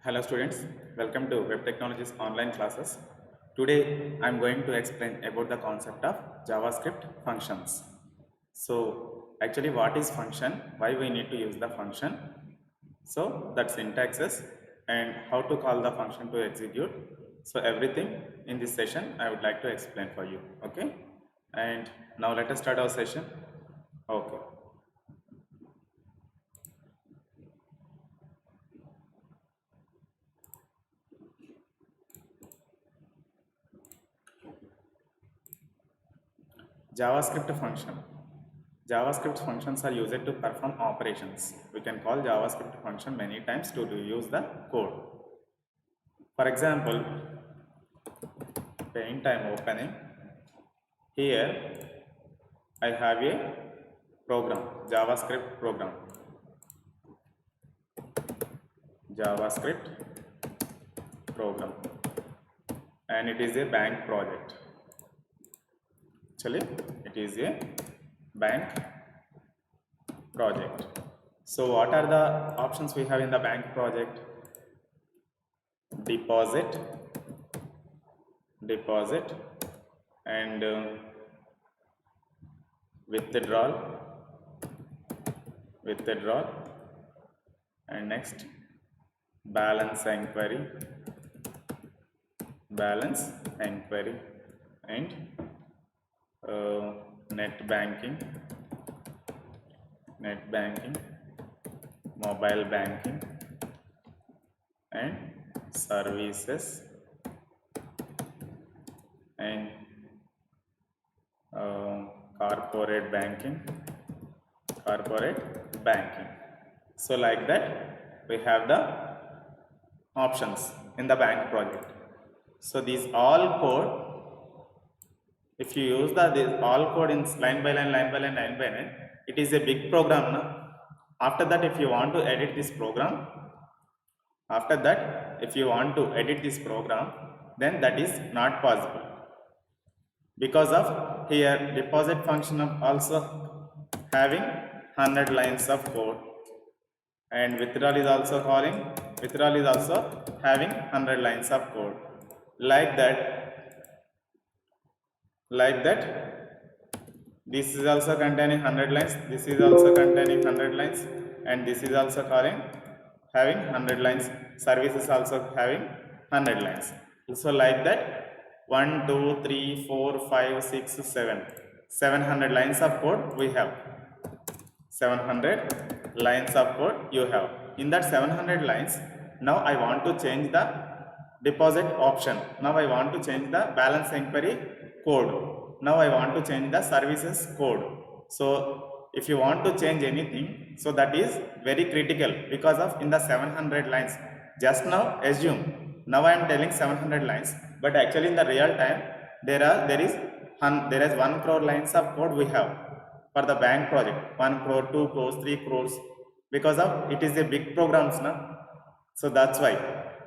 Hello students, welcome to Web Technologies online classes. Today I am going to explain about the concept of JavaScript functions. So actually what is function, why we need to use the function, so that syntaxes and how to call the function to execute. So everything in this session I would like to explain for you, okay? And now let us start our session. Okay. JavaScript function. JavaScript functions are used to perform operations. We can call JavaScript function many times to use the code. For example, paint I am opening. Here I have a program, JavaScript program. JavaScript program. And it is a bank project. Actually, it is a bank project. So what are the options we have in the bank project? Deposit, and withdrawal, and next balance inquiry, and net banking, mobile banking, and services, and corporate banking. So like that we have the options in the bank project. So these all code, if you use this all code in line by line, it is a big program now. After that, if you want to edit this program, then that is not possible, because of here deposit function of also having 100 lines of code, and withdrawal is also having 100 lines of code. Like that this is also containing 100 lines, this is also containing 100 lines, and this is also having 100 lines. Service is also having 100 lines. So like that 1 2 3 4 5 6 7 700 lines of code we have. 700 lines of code you have. In that 700 lines, now I want to change the deposit option. Now I want to change the balance inquiry code. Now I want to change the services code. So if you want to change anything, so that is very critical, because of in the 700 lines. Just now assume, now I am telling 700 lines, but actually in the real time there is 1 crore lines of code we have for the bank project. 1 crore, 2 crores, 3 crores, because of it is a big programs now. So that's why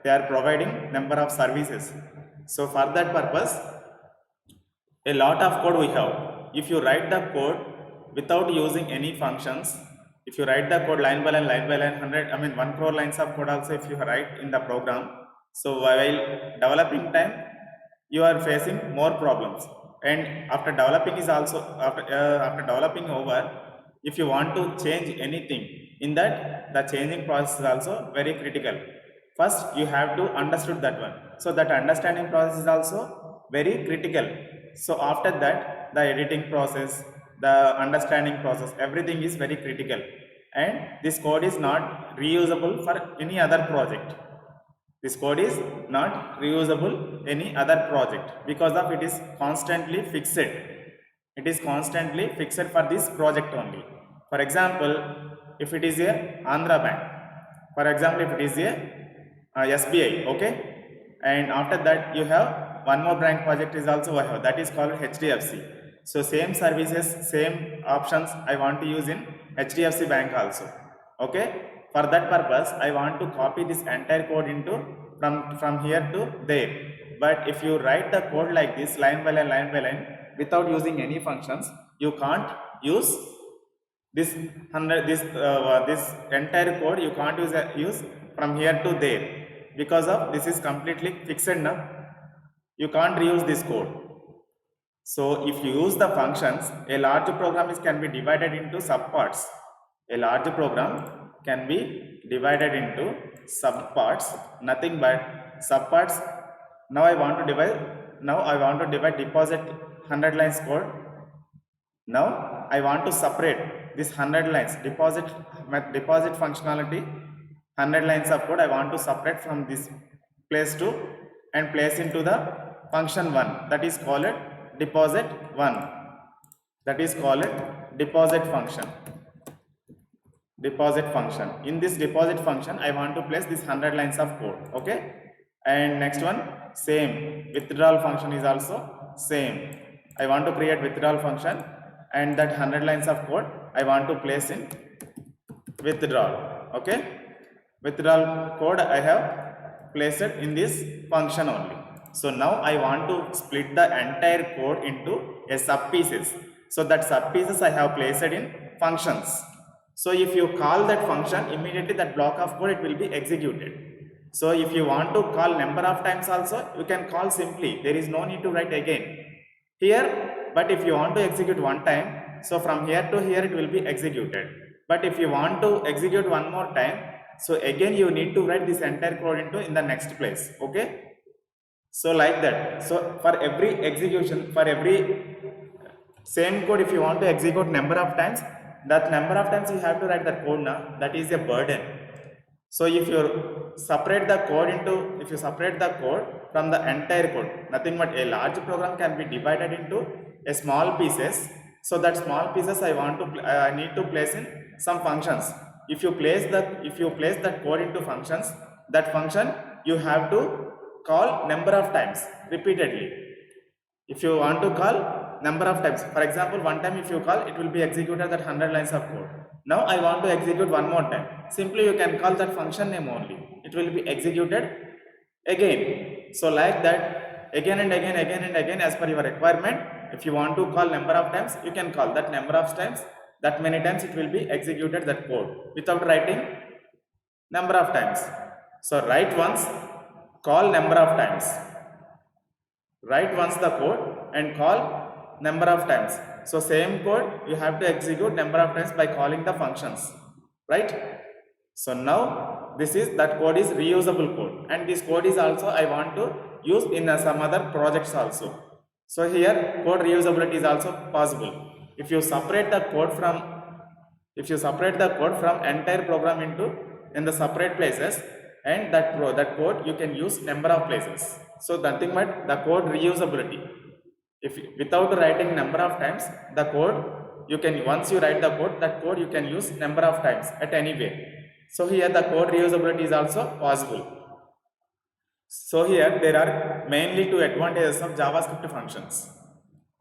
they are providing number of services. So for that purpose, a lot of code we have. If you write the code without using any functions, if you write the code line by line, 1 crore lines of code also if you write in the program, so while developing time you are facing more problems. And after developing is also after developing over, if you want to change anything in that, the changing process is also very critical. First you have to understood that one, so that understanding process is also very critical. So after that, the editing process, the understanding process, everything is very critical, and this code is not reusable for any other project. This code is not reusable any other project, because of it is constantly fixed. It is constantly fixed for this project only. For example, if it is a Andhra Bank, for example, if it is a SBI, okay, and after that you have one more bank project is also I have, that is called HDFC. So same services, same options I want to use in HDFC bank also. Okay, for that purpose I want to copy this entire code into from here to there. But if you write the code like this line by line without using any functions, you can't use this this entire code. You can't use from here to there. because of this is completely fixed now. You can't reuse this code. So if you use the functions, a large program can be divided into subparts. A large program can be divided into subparts, nothing but subparts. Now I want to divide deposit 100 lines code. Now I want to separate this 100 lines deposit functionality, 100 lines of code I want to separate from this place 2 and place into the function 1, that is called deposit 1, that is called deposit function. In this deposit function I want to place this 100 lines of code. Okay, and next one, same withdrawal function is also same. I want to create withdrawal function, and that 100 lines of code I want to place in withdrawal. Okay, withdrawal code I have placed in this function only. So now I want to split the entire code into a sub pieces. So that sub pieces I have placed in functions. So if you call that function, immediately that block of code it will be executed. So if you want to call number of times also, you can call simply. There is no need to write again here. But if you want to execute one time, so from here to here it will be executed. But if you want to execute one more time, so again you need to write this entire code in the next place. Okay. So like that. So for every execution, for every same code, if you want to execute number of times, that number of times you have to write that code now. That is a burden. So if you separate the code from the entire code, nothing but a large program can be divided into a small pieces. So that small pieces I need to place in some functions. If you place that code into functions, that function you have to call number of times repeatedly. If you want to call number of times, for example, one time if you call, it will be executed that 100 lines of code. Now I want to execute one more time. Simply you can call that function name only. It will be executed again. So like that, again and again as per your requirement. If you want to call number of times, you can call that number of times. That many times it will be executed that code without writing number of times. So write once, call number of times. Write once the code and call number of times. So same code you have to execute number of times by calling the functions, right? So now that code is reusable code, and this code is also I want to use in some other projects also. So here code reusability is also possible. If you separate the code from entire program in the separate places, and that code you can use number of places. So nothing but the code reusability. If without writing number of times, the code once you write the code, that code you can use number of times at any way. So here the code reusability is also possible. So here there are mainly two advantages of JavaScript functions.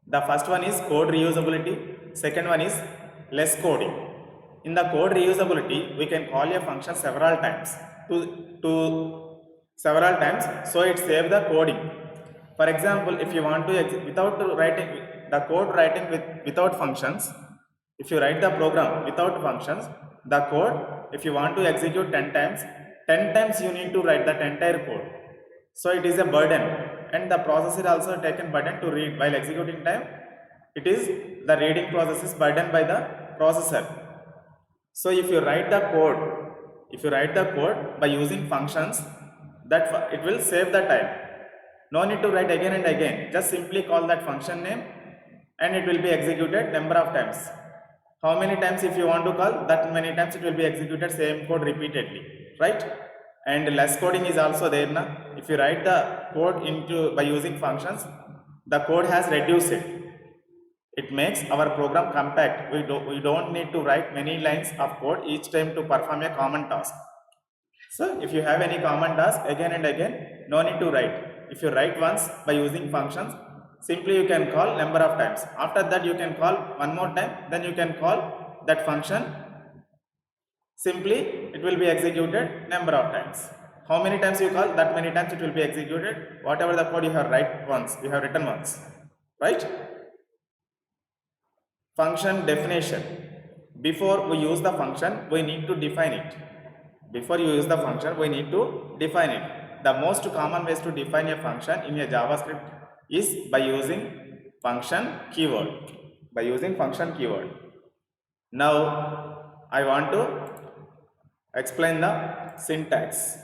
The first one is code reusability. Second one is less coding. In the code reusability, we can call a function several times so it saves the coding. For example, if you want to without functions, if you write the program without functions, the code, if you want to execute 10 times you need to write that entire code. So it is a burden, and the processor also taken burden to read while executing time. It is the reading process is burdened by the processor. So if you write the code by using functions, that it will save the time. No need to write again and again. Just simply call that function name and it will be executed number of times. How many times if you want to call, that many times it will be executed same code repeatedly, right? And less coding is also there now. If you write the code by using functions, the code has reduced it. It makes our program compact. We don't need to write many lines of code each time to perform a common task. So if you have any common task again and again, no need to write. If you write once by using functions, simply you can call number of times. After that you can call one more time, then you can call that function. Simply it will be executed number of times. How many times you call, that many times it will be executed. Whatever the code you have written once, right? Function definition. Before we use the function, we need to define it. the most common ways to define a function in a JavaScript is by using function keyword. By using function keyword. Now I want to explain the syntax.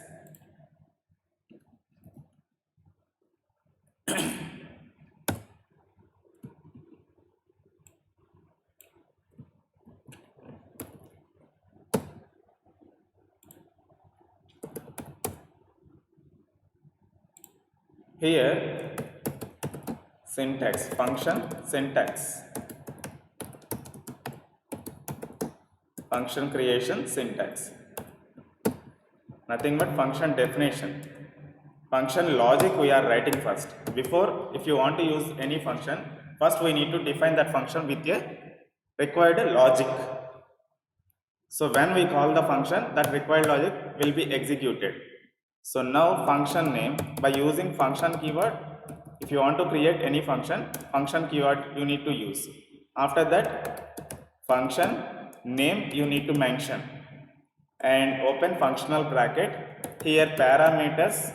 Here syntax, function syntax, function creation syntax, nothing but function definition. Function logic we are writing first. Before, if you want to use any function, first we need to define that function with a required logic. So when we call the function, that required logic will be executed. So now function name, by using function keyword, if you want to create any function keyword you need to use. After that, function name you need to mention and open functional bracket. Here parameters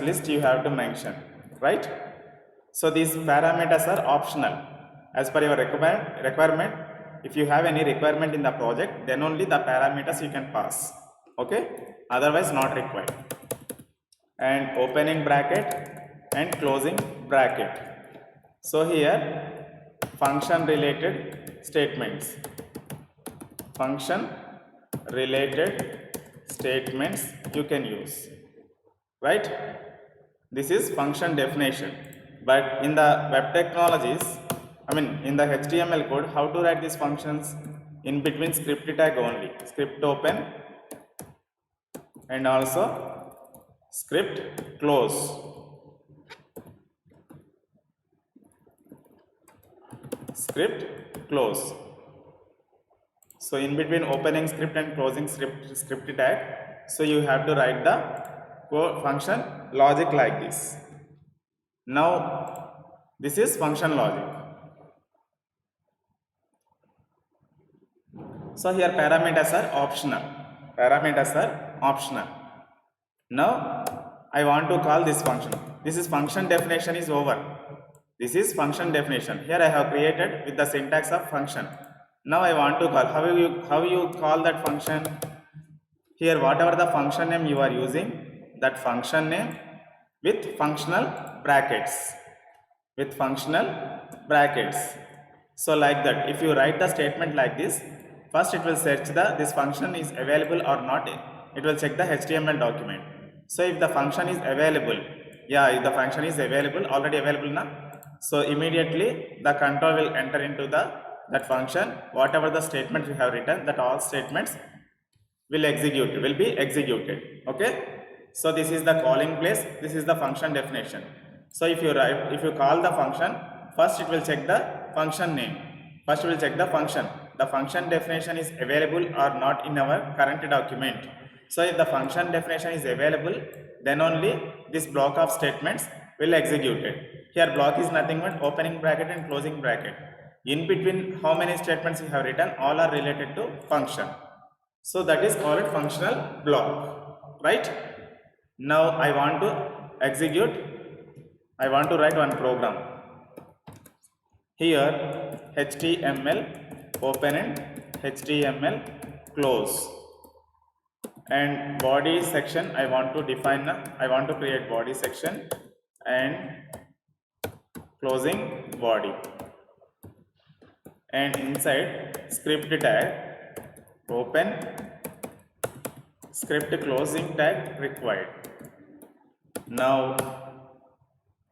list you have to mention, right? So these parameters are optional as per your requirement. If you have any requirement in the project, then only the parameters you can pass, okay? Otherwise not required. And opening bracket and closing bracket. So here function related statements, you can use, right? This is function definition. But in the web technologies, in the HTML code, how to write these functions? In between script tag only, script open and also script close. Script close. So in between opening script and closing script tag, so you have to write the function logic like this. Now this is function logic. So here parameters are optional. Now I want to call this function. This is function definition is over. This is function definition. Here I have created with the syntax of function. Now I want to call. How you call that function? Here whatever the function name you are using, that function name with functional brackets. So like that, if you write the statement like this, first it will search this function is available or not. It will check the HTML document. So if the function is available, if the function is available, already available now, so immediately the control will enter into that function. Whatever the statement you have written, that all statements will be executed. Okay. So this is the calling place. This is the function definition. So if you call the function, first it will check the function name. First it will check the function. The function definition is available or not in our current document. So if the function definition is available, then only this block of statements will execute it. Here block is nothing but opening bracket and closing bracket. In between how many statements you have written, all are related to function. So that is called functional block, right? Now I want to execute. I want to write one program. Here HTML open and HTML close. And body section I want to define. I want to create body section and closing body. And inside script tag open, script closing tag required. Now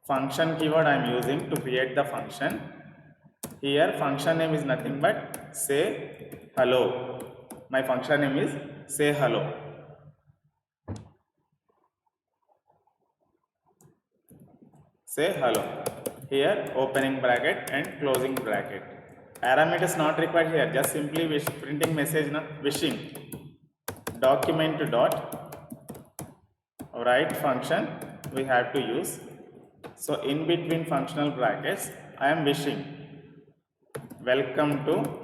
function keyword I am using to create the function. Here function name is nothing but say hello. My function name is say hello. Say hello. Here opening bracket and closing bracket. Parameters not required here. Just simply printing message wishing. Document dot write function we have to use. So in between functional brackets I am wishing welcome to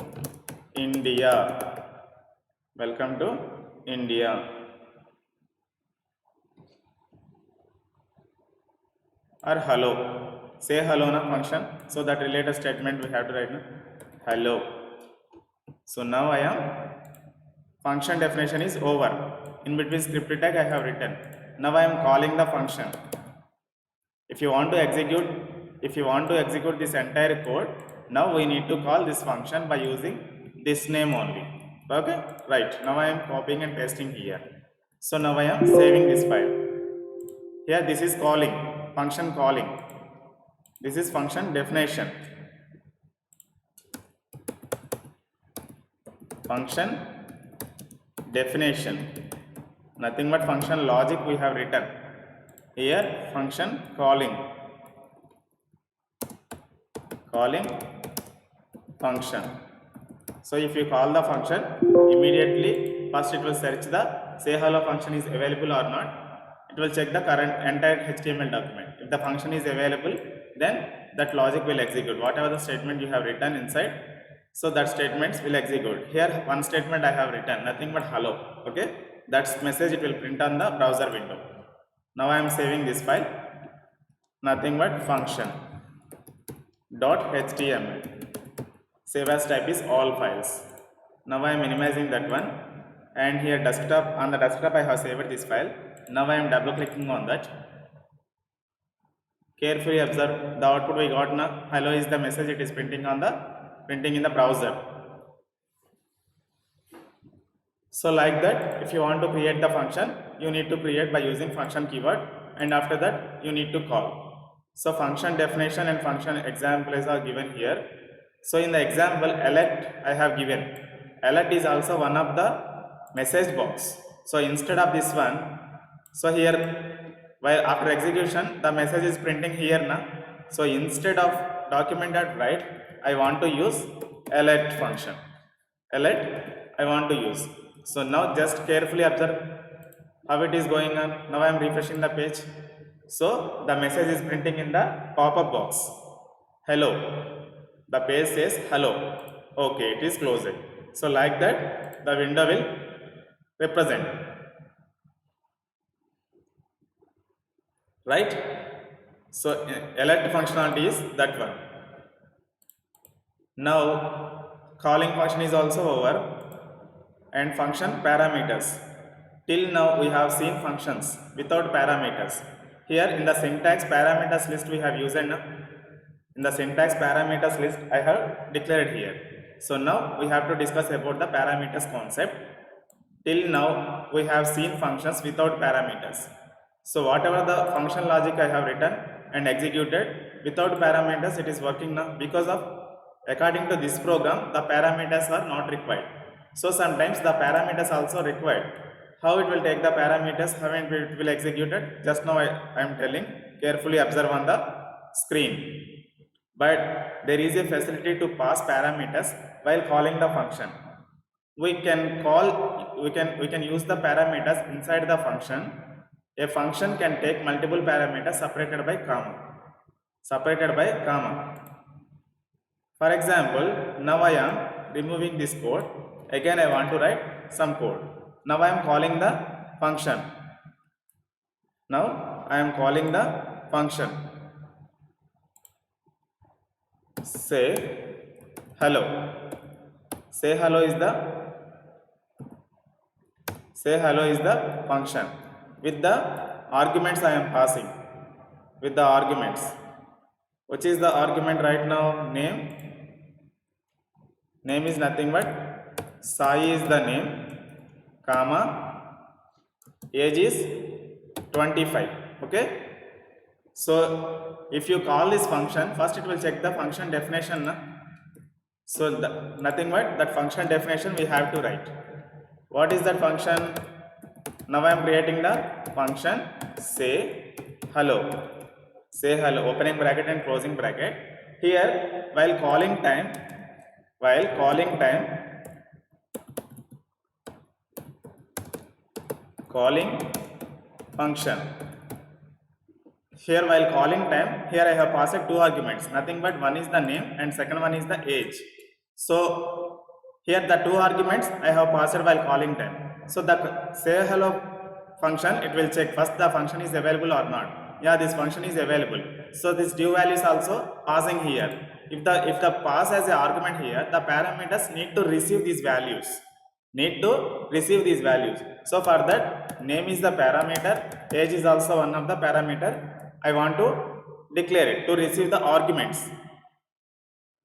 India. Welcome to India. or hello. Say hello na function. So that related statement we have to write na hello. So now I am function definition is over. In between script tag I have written. Now I am calling the function. If you want to execute this entire code, now we need to call this function by using this name only. Okay, right. Now I am copying and pasting here. So now I am saving this file. Here this is calling, function calling. This is function definition. Function definition. Nothing but function logic we have written. Here function calling function. So if you call the function, immediately first it will search the say hello function is available or not. It will check the current entire HTML document. If the function is available, then that logic will execute whatever the statement you have written inside. So that statements will execute. Here one statement I have written, nothing but hello. Okay, that message it will print on the browser window. Now I am saving this file, nothing but function .html. Save as type is all files. Now I am minimizing that one, and here desktop, on the desktop I have saved this file. Now I am double clicking on that. Carefully observe the output we got now. Hello is the message it is printing in the browser. So like that, if you want to create the function, you need to create by using function keyword, and after that you need to call. So function definition and function examples are given here. So in the example alert I have given. Alert is also one of the message box. So instead of this one, so here while after execution the message is printing here now. So instead of document.write, I want to use alert function. Alert I want to use. So now just carefully observe how it is going on. Now I am refreshing the page. So the message is printing in the pop-up box. Hello. The page says hello. Okay, it is closed. So like that the window will represent. Right? So alert functionality is that one. Now calling function is also over, and function parameters. Till now we have seen functions without parameters. Here in the syntax parameters list we have used now. In the syntax parameters list I have declared here. So now we have to discuss about the parameters concept. Till now we have seen functions without parameters. So whatever the function logic I have written and executed without parameters, it is working now, because of according to this program the parameters are not required. So sometimes the parameters also required. How it will take the parameters, how it will execute it, just now I am telling. Carefully observe on the screen. But there is a facility to pass parameters while calling the function. We can use the parameters inside the function. A function can take multiple parameters separated by comma. For example, now I am removing this code. Again I want to write some code. Now I am calling the function. Say hello. Say hello is the function. With the arguments I am passing. With the arguments. Which is the argument right now? Name. Name is nothing but Sai is the name, comma, age is 25. Okay. So if you call this function, first it will check the function definition. So nothing but that function definition we have to write. What is that function? Now I am creating the function say hello. Say hello, opening bracket and closing bracket. Here while calling time calling function. Here while calling time, here I have passed two arguments, nothing but one is the name and second one is the age. So here the two arguments I have passed while calling time. So the say hello function, it will check first the function is available or not. Yeah, this function is available. So this div value is also passing here. If the pass as an argument here, the parameters need to receive these values. So for that, name is the parameter, age is also one of the parameter. I want to declare it to receive the arguments.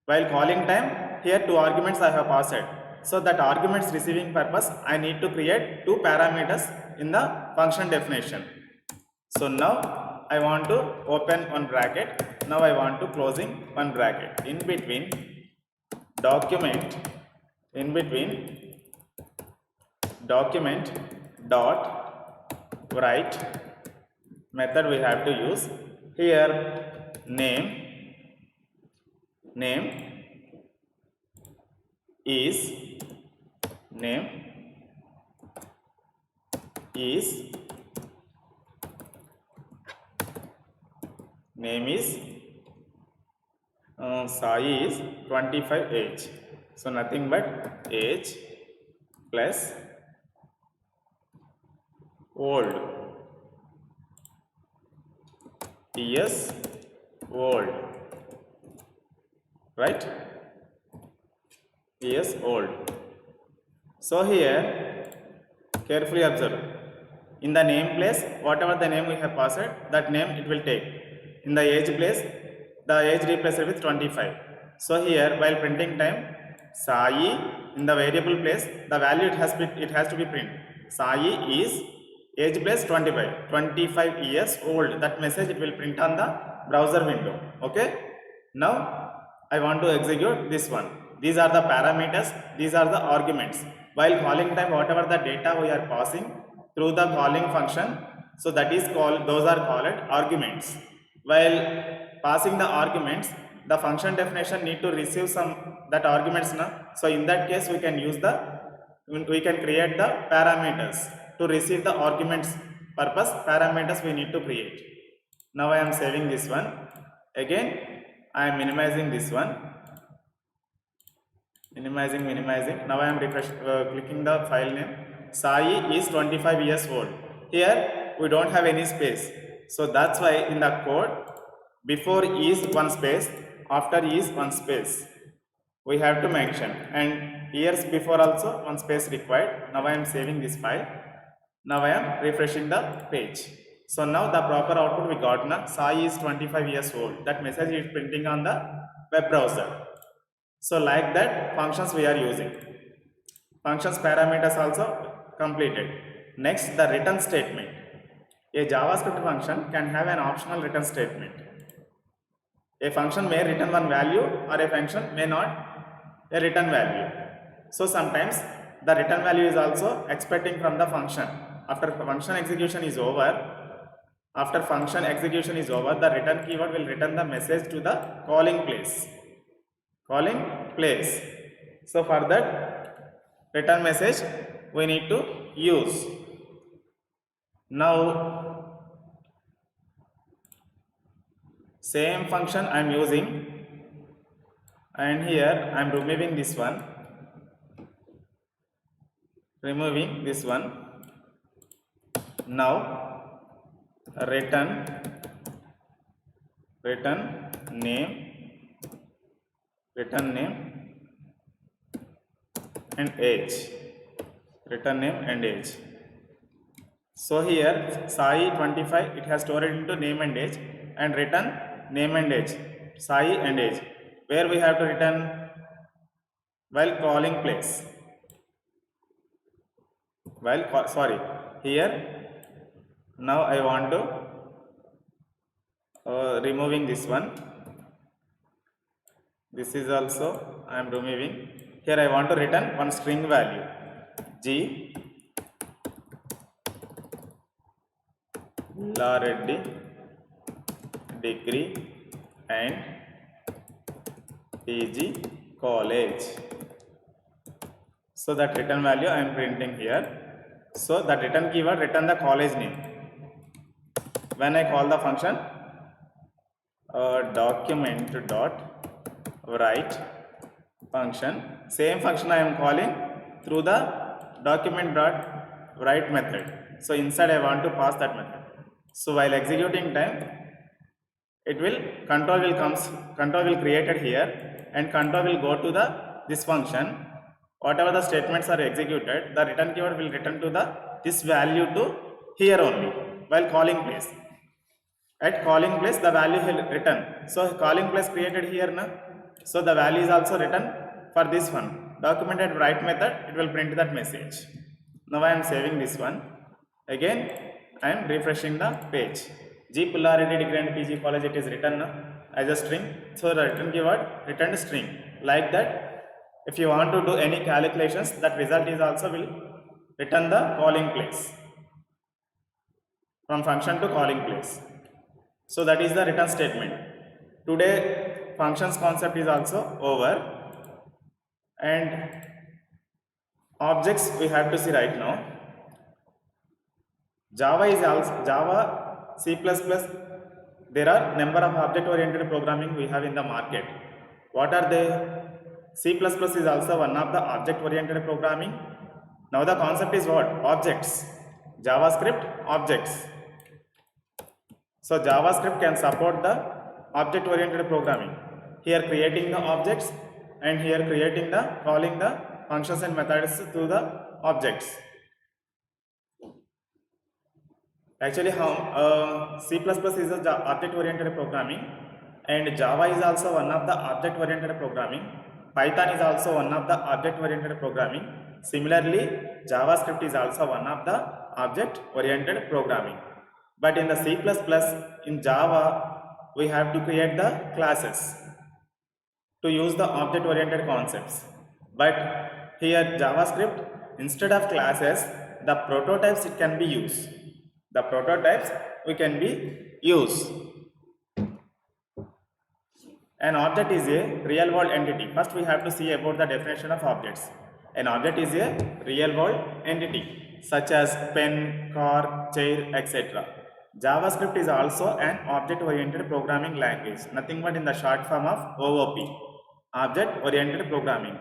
While calling time, here two arguments I have passed. So that arguments receiving purpose, I need to create two parameters in the function definition. So now I want to open one bracket. Now I want to closing one bracket. In between document dot write method we have to use. Here name is Sai is 25 age. So nothing but age plus old, years old, right? Years old. So here carefully observe. In the name place, whatever the name we have passed, that name it will take. In the age place, the age replaced with 25. So here while printing time, Sai in the variable place, the value it has to be print. Sai is age place 25 years old. That message it will print on the browser window. Okay. Now I want to execute this one. These are the parameters, these are the arguments. While calling time, whatever the data we are passing through the calling function, so that is called, those are called arguments. While passing the arguments, the function definition need to receive some that arguments now. So in that case we can create the parameters to receive the arguments purpose. Parameters we need to create. Now I am saving this one. Again I am minimizing this one. Minimizing. Now I am clicking the file name. Sai is 25 years old. Here we don't have any space. So that's why in the code, before is one space, after is one space, we have to mention, and years before also one space required. Now I am saving this file. Now I am refreshing the page. So now the proper output we got now. Sai is 25 years old. That message is printing on the web browser. So like that functions we are using. Functions parameters also completed. Next, the return statement. A JavaScript function can have an optional return statement. A function may return one value or a function may not a return value. So sometimes the return value is also expecting from the function. After function execution is over, the return keyword will return the message to the calling place. So for that return message we need to use. Now same function I am using, and here I am removing this one. Now return name and age. So here Sai 25, it has stored into name and age, and return name and age, Sai and age, where we have to return while calling place. Here now I want to removing this one. This is also I am removing. Here I want to return one string value, G Reddy degree and PG college. So that return value I am printing here. So that return keyword return the college name. When I call the function document dot write function, same function I am calling through the document dot write method. So inside I want to pass that method. So while executing time, it will control will created here, and control will go to the this function. Whatever the statements are executed, the return keyword will return to the this value to here only while calling place. At calling place, the value will return. So calling place created here na, so the value is also written for this one. Documented write method, it will print that message. Now I am saving this one. Again I am refreshing the page. G Pullaredi Degree and PG College, it is written as a string. So the return keyword returned string. Like that, if you want to do any calculations, that result is also will return the calling place, from function to calling place. So that is the return statement. Today functions concept is also over, and objects we have to see right now. Java is also Java, C++. There are number of object oriented programming we have in the market. What are they? C++ is also one of the object oriented programming. Now the concept is what? Objects. JavaScript, objects. So JavaScript can support the object oriented programming. Here creating the objects, and here creating the calling the functions and methods to the objects. Actually, C++ is a object oriented programming, and Java is also one of the object oriented programming. Python is also one of the object oriented programming. Similarly, JavaScript is also one of the object oriented programming. But in the C++, in Java, we have to create the classes to use the object oriented concepts. But here JavaScript, instead of classes, the prototypes it can be used. The prototypes we can be used. An object is a real world entity. First we have to see about the definition of objects. An object is a real world entity such as pen, car, chair, etc. JavaScript is also an object oriented programming language, nothing but in the short form of OOP, object oriented programming.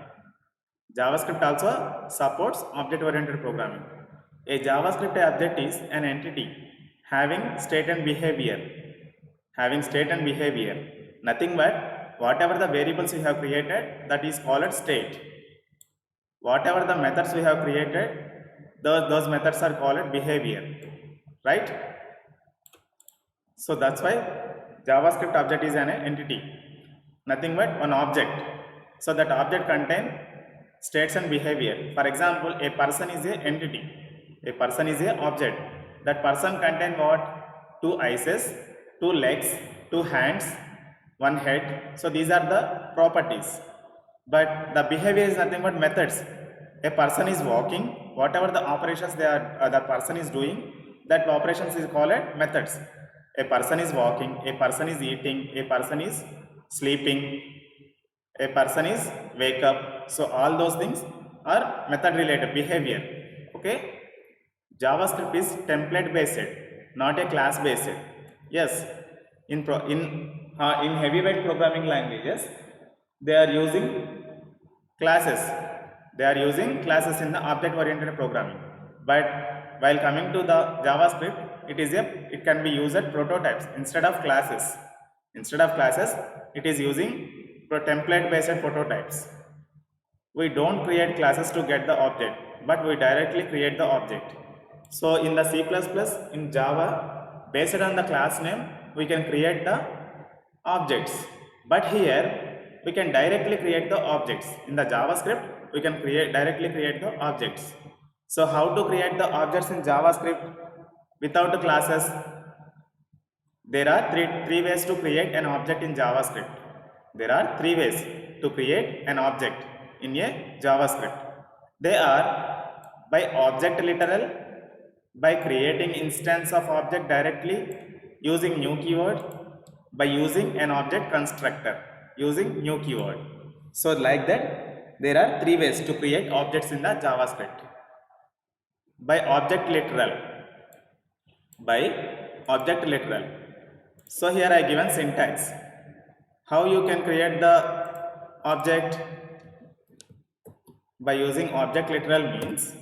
JavaScript also supports object oriented programming. A JavaScript object is an entity having state and behavior. Nothing but whatever the variables we have created, that is called state. Whatever the methods we have created, those methods are called behavior. Right? So that's why JavaScript object is an entity. Nothing but one object. So that object contains states and behavior. For example, a person is an entity. A person is an object. That person contains what? 2 eyes, 2 legs, 2 hands, 1 head. So these are the properties. But the behavior is nothing but methods. A person is walking. Whatever the operations the person is doing, that operations is called methods. A person is walking. A person is eating. A person is sleeping. A person is wake up. So all those things are method related behavior. Okay. JavaScript is template based, not a class based. Yes, in heavyweight programming languages, they are using classes. They are using classes in the object oriented programming. But while coming to the JavaScript, it can be used as prototypes instead of classes. Instead of classes, it is using template based prototypes. We don't create classes to get the object, but we directly create the object. So in the C++, in Java, based on the class name, we can create the objects. But here, we can directly create the objects. In the JavaScript, we can directly create the objects. So how to create the objects in JavaScript without the classes? There are three ways to create an object in JavaScript. There are 3 ways to create an object in a JavaScript. They are by object literal, by creating instance of object directly using new keyword, by using an object constructor using new keyword. So like that, there are 3 ways to create objects in the JavaScript. By object literal. So here I given syntax. How you can create the object? By using object literal means,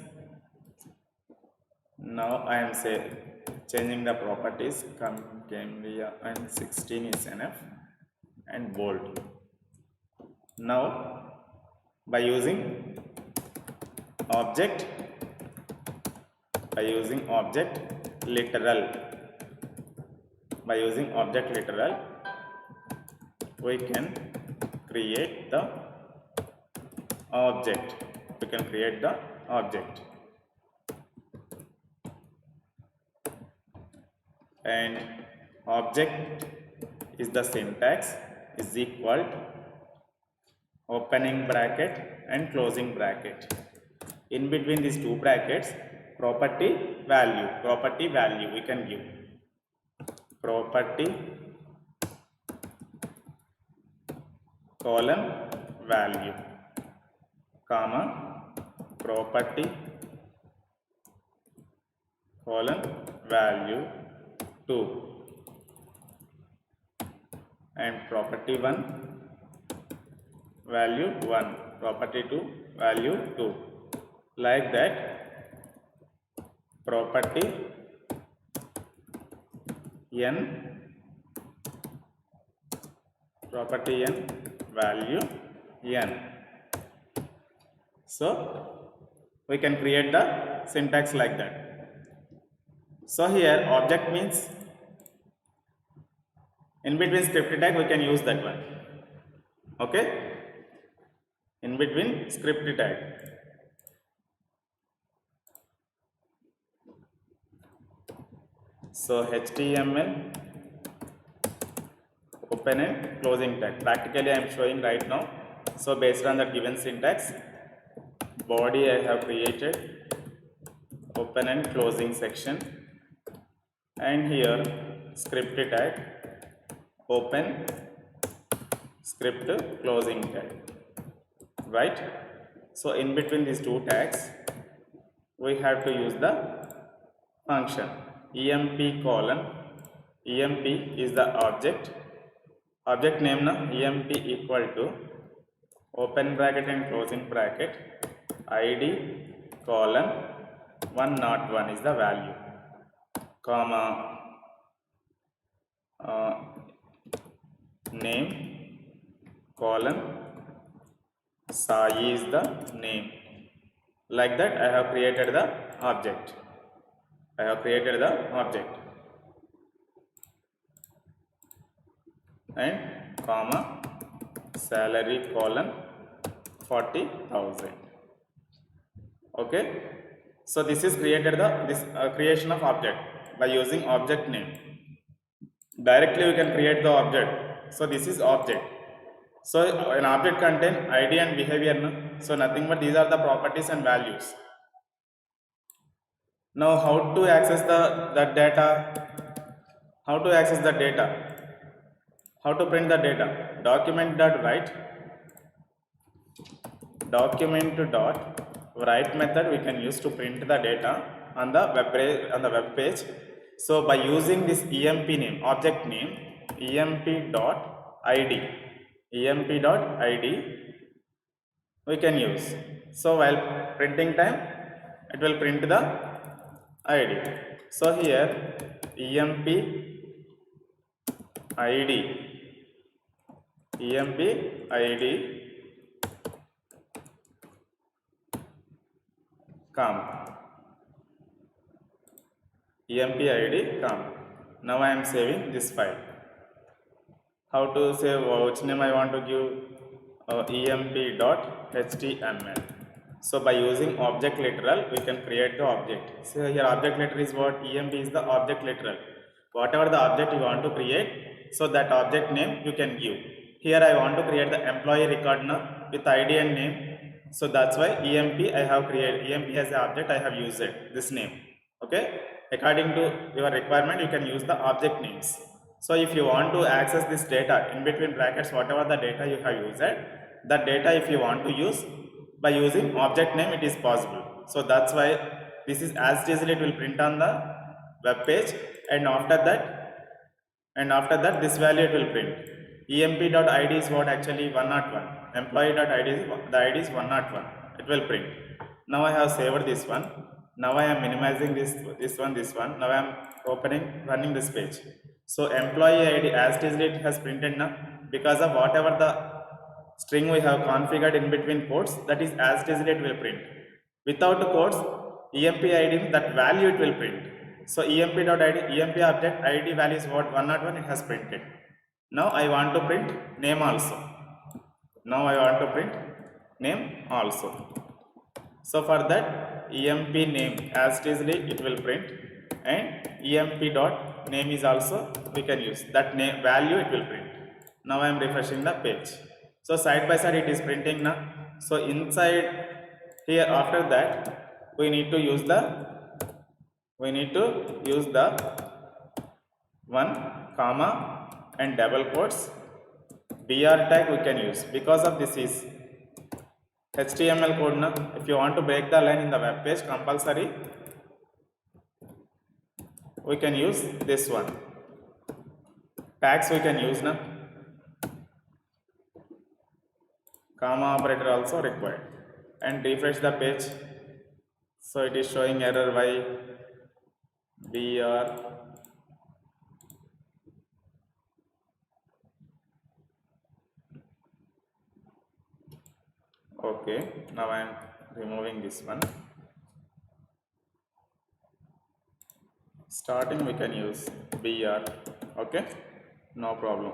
now I am saying changing the properties, Cambria and 16 is enough, and bold. Now by using object literal, we can create the object. And object is the syntax is equal to opening bracket and closing bracket. In between these two brackets, property value we can give. Property colon value, comma, property colon value 2, and property 1 value 1, property 2 value 2, like that. Property n value n. So we can create the syntax like that. So here object means in between script tag we can use that one. Okay, in between script tag. So HTML open and closing tag. Practically I am showing right now. So based on the given syntax, body I have created open and closing section, and here script tag open, script closing tag, right? So in between these two tags we have to use the function emp colon. Emp is the object name na, emp equal to open bracket and closing bracket id colon 101 is the value, comma name colon Sai is the name. Like that I have created the object. And comma salary colon 40,000. Okay, so this is created the creation of object by using object name. Directly we can create the object. So this is object. So an object contain id and behavior, no? So nothing but these are the properties and values. Now how to access the data? How to access the data? How to print the data? Document.write method we can use to print the data on the web page. So by using this emp name, object name emp.id we can use. So while printing time it will print the id. So here emp id come, emp id come. Now I am saving this file. How to save? Which name I want to give? emp.html. So by using object literal we can create the object. So here object literal is what? Emp is the object literal. Whatever the object you want to create, so that object name you can give. Here I want to create the employee record now with id and name. So that's why emp I have created. Emp as an object I have used this name. Okay, according to your requirement you can use the object names. So if you want to access this data in between brackets, whatever the data you have used, that data if you want to use by using object name, it is possible. So that's why this is as easily it will print on the web page, and after that this value it will print. emp.id is what? Actually 101. Employee.id is the id is 101. It will print. Now I have saved this one. Now I am minimizing this one. Now I am running this page. So employee ID as it is it has printed now because of whatever the string we have configured in between quotes, that is as it is it will print. Without the quotes, emp ID, that value it will print. So emp object ID value is what 101 it has printed. Now I want to print name also. Now I want to print name also. So for that emp name as it is it will print, and emp dot name is also we can use that name value it will print. Now I am refreshing the page. So side by side it is printing now. So inside here after that we need to use the one comma and double quotes. BR tag we can use because of this is HTML code na. If you want to break the line in the web page compulsory, we can use this one. Tags we can use na. Comma operator also required. And refresh the page. So it is showing error by BR. Okay, now I am removing this one. Starting we can use BR. Okay, no problem.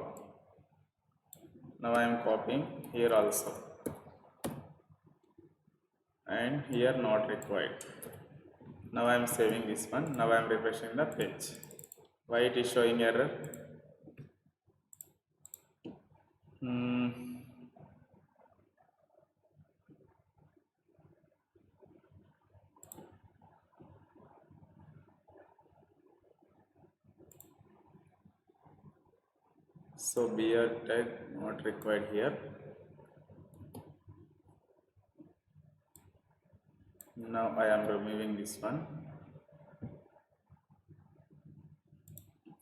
Now I am copying here also, and here not required. Now I am saving this one. Now I am refreshing the page. Why it is showing error? So BR tag not required here. Now I am removing this one.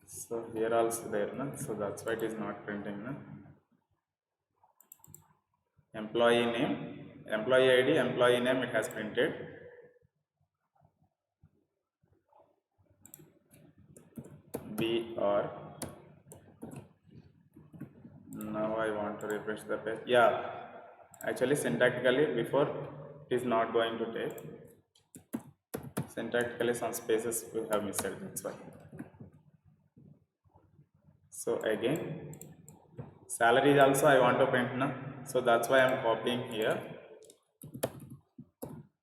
So here also there na, so that's why it is not printing na. Employee name, employee ID, employee name it has printed. BR. Now I want to refresh the page. Yeah, actually syntactically before it is not going to take. Syntactically some spaces we have missed, that's why. So again, salary is also I want to print now. So that's why I am copying here.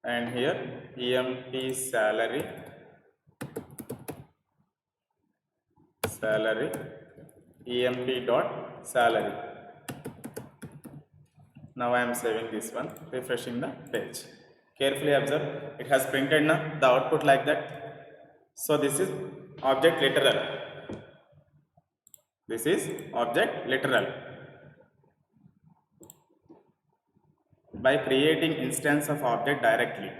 And here emp salary emp dot salary. Now I am saving this one, refreshing the page. Carefully observe, it has printed now the output like that. So this is object literal. This is object literal. By creating instance of object directly.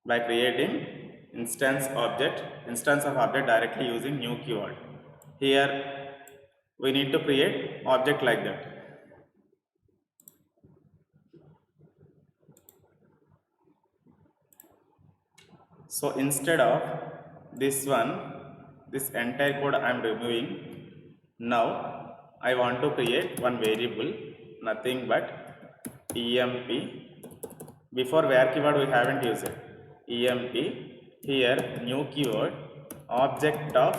By creating instance of object directly using new keyword. Here we need to create object like that. So instead of this one, this entire code I am removing. Now I want to create one variable, nothing but emp. Before where keyword we haven't used it. Emp, here new keyword, object of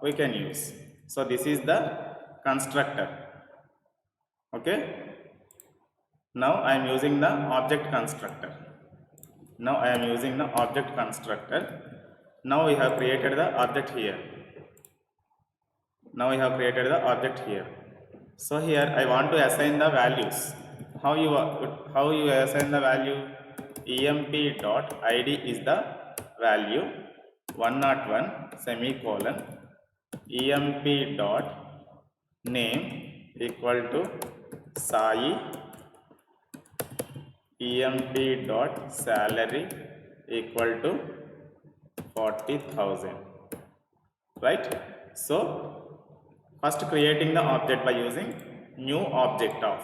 we can use. So this is the constructor. Okay. Now I am using the object constructor. Now we have created the object here. So here I want to assign the values. How you assign the value? Emp dot id is the value 101 semicolon. Emp dot name equal to Sai. Emp dot salary equal to 40,000. Right? So first creating the object by using new object of.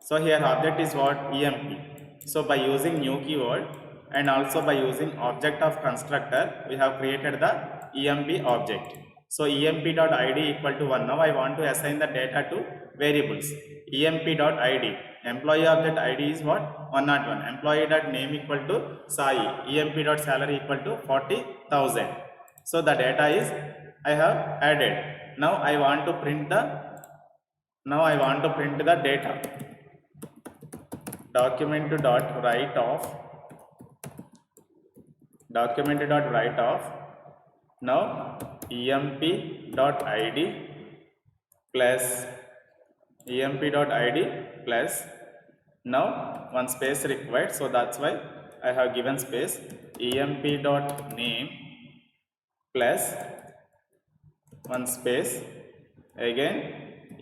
So here object is what? Emp. So by using new keyword, and also by using object of constructor we have created the emp object. So emp.id equal to 1. Now I want to assign the data to variables. emp.id, employee object id is what? 101. Employee.name equal to Sai. emp.salary equal to 40,000. So the data is I have added. Now I want to print the data. Document.write off. Now emp.id plus now one space required, so that's why I have given space. emp.name plus one space again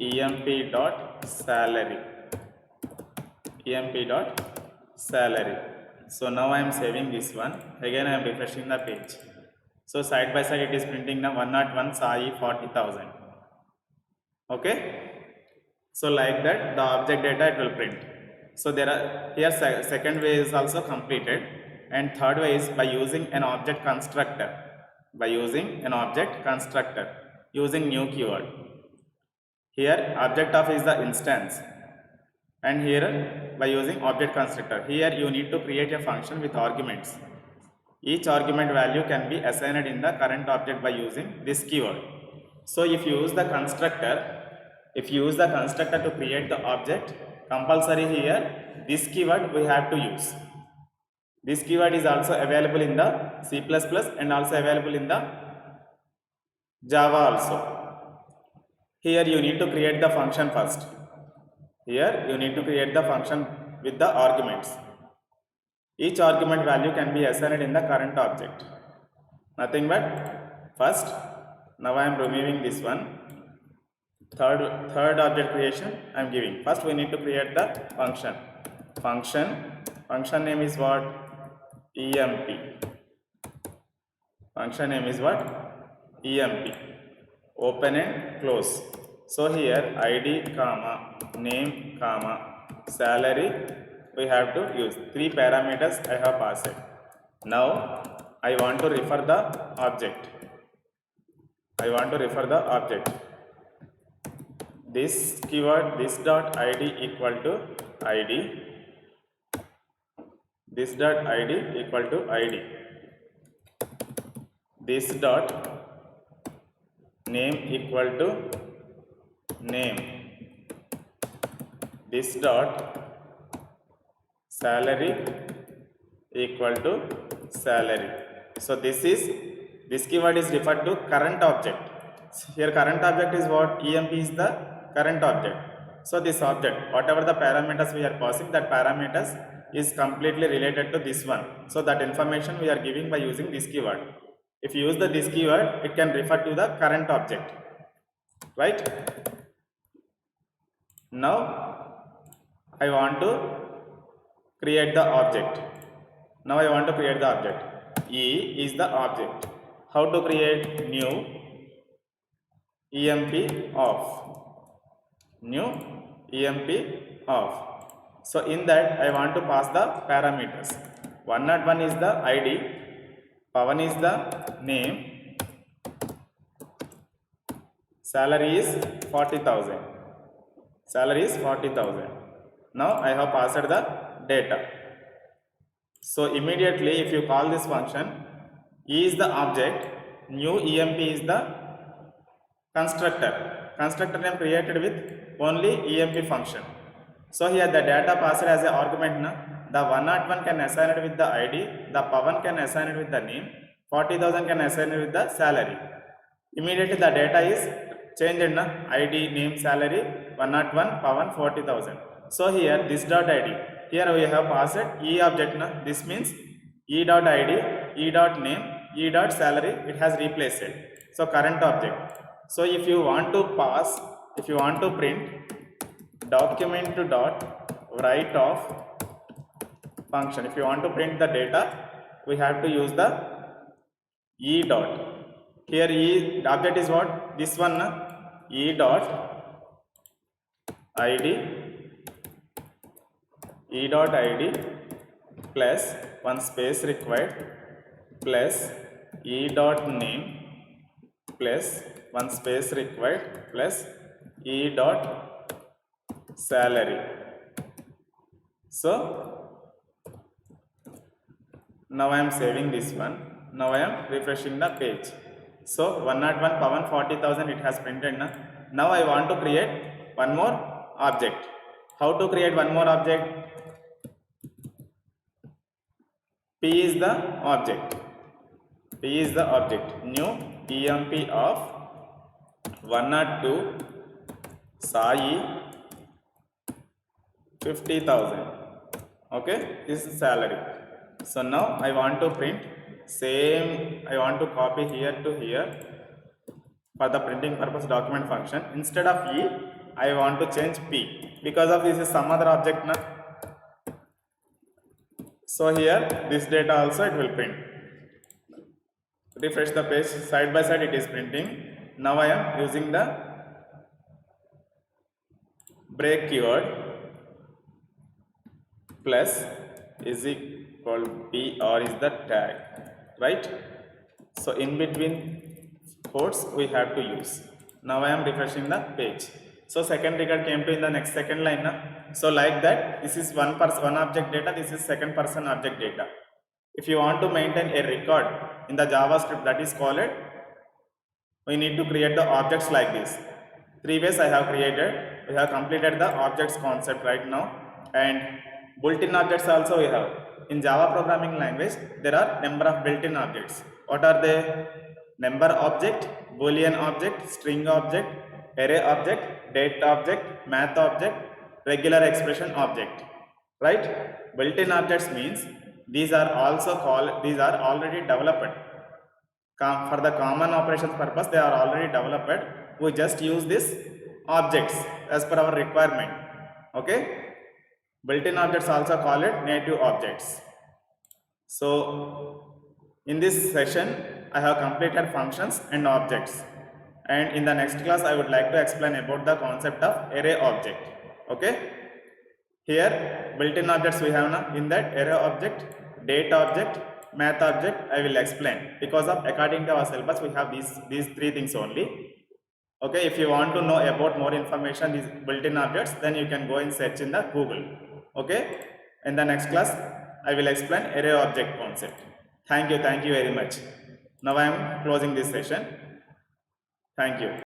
emp.salary. So now I am saving this one. Again I am refreshing the page. So side by side it is printing the 101 Sai 40,000. Okay. So like that the object data it will print. So there are here second way is also completed, and third way is by using an object constructor. Using new keyword. Here object of is the instance, and here by using object constructor. Here you need to create a function with arguments. Each argument value can be assigned in the current object by using this keyword. So if you use the constructor to create the object, compulsory here this keyword we have to use. This keyword is also available in the C++ and also available in the Java also. Here you need to create the function first. Here you need to create the function with the arguments. Each argument value can be assigned in the current object. Nothing but first, now I am removing this one. Third object creation I am giving. First we need to create the function. Function name is what? EMP. Function name is what? EMP. Open and close. So here id, name, salary we have to use. 3 parameters I have passed. Now I want to refer the object. This keyword this dot id equal to id. This dot name equal to name. This dot salary equal to salary. So this keyword is referred to current object. Here current object is what? EMP is the current object. So this object, whatever the parameters we are passing, that parameters is completely related to this one. So that information we are giving by using this keyword. If you use this keyword, it can refer to the current object, right? Now I want to create the object. E is the object. How to create? New EMP off. So in that I want to pass the parameters. 101 is the ID, Pavan is the name, salary is 40,000. Now I have passed the data. So immediately if you call this function, E is the object, new EMP is the constructor. Constructor name created with only EMP function. So here the data passed as an argument. The 101 can assign it with the ID, the Pavan can assign it with the name, 40,000 can assign it with the salary. Immediately the data is changed in ID, name, salary, 101, Pavan, 40,000. So here this dot ID, here we have passed E object. This means E dot ID, E dot name, E dot salary, it has replaced it. So current object. So if you want to print document to dot write off function, if you want to print the data, we have to use the E dot. Here E object is what? This one, E dot ID plus one space required plus e dot name plus one space required plus e dot salary. So now I am saving this one. Now I am refreshing the page. So 101 power 40,000 it has printed now. Now I want to create one more object. How to create one more object? P is the object. P is the object. New EMP of 102 Sai 50,000. Okay, this is salary. So now I want to print same. I want to copy here to here for the printing purpose document function. Instead of E, I want to change P because of this is some other object now. So here this data also it will print. Refresh the page, side by side it is printing. Now I am using the break keyword plus is equal P or is the tag, right? So in between quotes we have to use. Now I am refreshing the page. So second record came to in the next second line now. So like that, this is one object data, this is second person object data. If you want to maintain a record in the JavaScript, that is called it, we need to create the objects like this. 3 ways I have created. We have completed the objects concept right now, and built-in objects also we have. In Java programming language, there are number of built-in objects. What are they? Number object, boolean object, string object, array object, date object, math object, regular expression object. Right? Built-in objects means these are already developed. For the common operations purpose, they are already developed. We just use these objects as per our requirement. Okay? Built-in objects also call it native objects. So in this session, I have completed functions and objects. And in the next class, I would like to explain about the concept of array object. Okay? Here, built-in objects we have now. In that array object, date object, math object, I will explain. Because of according to our syllabus, we have these 3 things only. Okay, if you want to know about more information, these built-in objects, then you can go and search in the Google. Okay, in the next class, I will explain array object concept. Thank you very much. Now I am closing this session. Thank you.